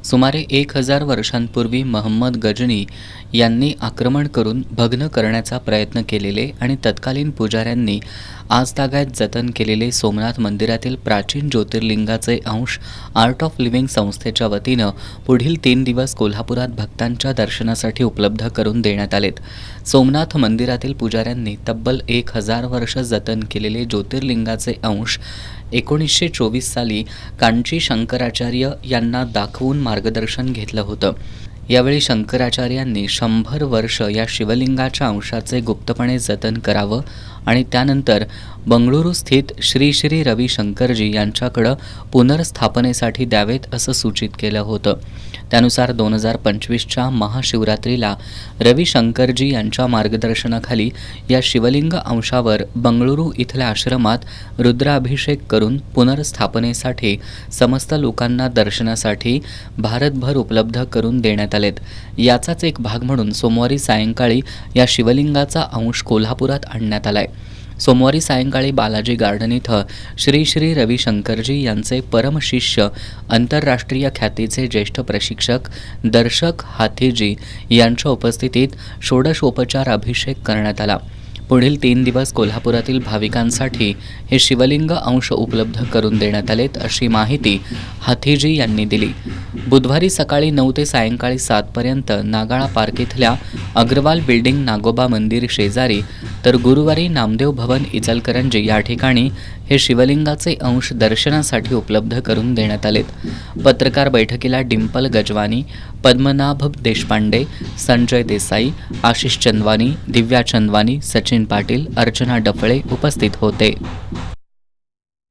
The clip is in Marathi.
सुमारे 1000 वर्षांपूर्वी महम्मद गजनी यांनी आक्रमण करून भग्न करण्याचा प्रयत्न केलेले आणि तत्कालीन पुजाऱ्यांनी आजतागायत जतन केलेले सोमनाथ मंदिरातील प्राचीन ज्योतिर्लिंगाचे अंश आर्ट ऑफ लिव्हिंग संस्थेच्या वतीनं पुढील 3 दिवस कोल्हापुरात भक्तांच्या दर्शनासाठी उपलब्ध करून देण्यात आलेत। सोमनाथ मंदिरातील पुजाऱ्यांनी तब्बल 1000 वर्ष जतन केलेले ज्योतिर्लिंगाचे अंश 1924 साली कांची शंकराचार्य यांना दाखवून मार्गदर्शन घेतलं होतं। यावेळी शंकराचार्यांनी 100 वर्ष या शिवलिंगाच्या अंशाचे गुप्तपणे जतन करावं आणि त्यानंतर बंगळुरू स्थित श्री श्री रविशंकरजी यांच्याकडं पुनर्स्थापनेसाठी द्यावेत असं सूचित केलं होतं। त्यानुसार 2025च्या महाशिवरात्रीला रविशंकरजी यांच्या मार्गदर्शनाखाली या शिवलिंग अंशावर बंगळुरू इथल्या आश्रमात रुद्राभिषेक करून पुनर्स्थापनेसाठी समस्त लोकांना दर्शनासाठी भारतभर उपलब्ध करून देण्यात आलेत। याचाच एक भाग म्हणून सोमवारी सायंकाळी या शिवलिंगाचा अंश कोल्हापुरात आणण्यात आलाय। सोमवारी सायंकाळी बालाजी गार्डन इथं श्री श्री रविशंकरजी यांचे परमशिष्य आंतरराष्ट्रीय ख्यातीचे ज्येष्ठ प्रशिक्षक दर्शक हाथीजी यांच्या उपस्थितीत षोडशोपचार अभिषेक करण्यात आला। पुढील 3 दिवस कोल्हापुरातील भाविकांसाठी हे शिवलिंग अंश उपलब्ध करून देण्यात आलेत अशी माहिती हाथीजी यांनी दिली। बुधवारी सकाळी 9 ते सायंकाळी 7 पर्यंत नागाळा पार्क इथल्या अग्रवाल बिल्डिंग नागोबा मंदिर शेजारी तर गुरुवारी नामदेव भवन इचलकरंजी या ठिकाणी हे शिवलिंगाचे अंश दर्शनासाठी उपलब्ध करून देण्यात आलेत। पत्रकार बैठकीला डिंपल गजवानी, पद्मनाभ देशपांडे, संजय देसाई, आशिष चंदवानी, दिव्या चंदवानी, सचिन पाटील, अर्चना डफळे उपस्थित होते।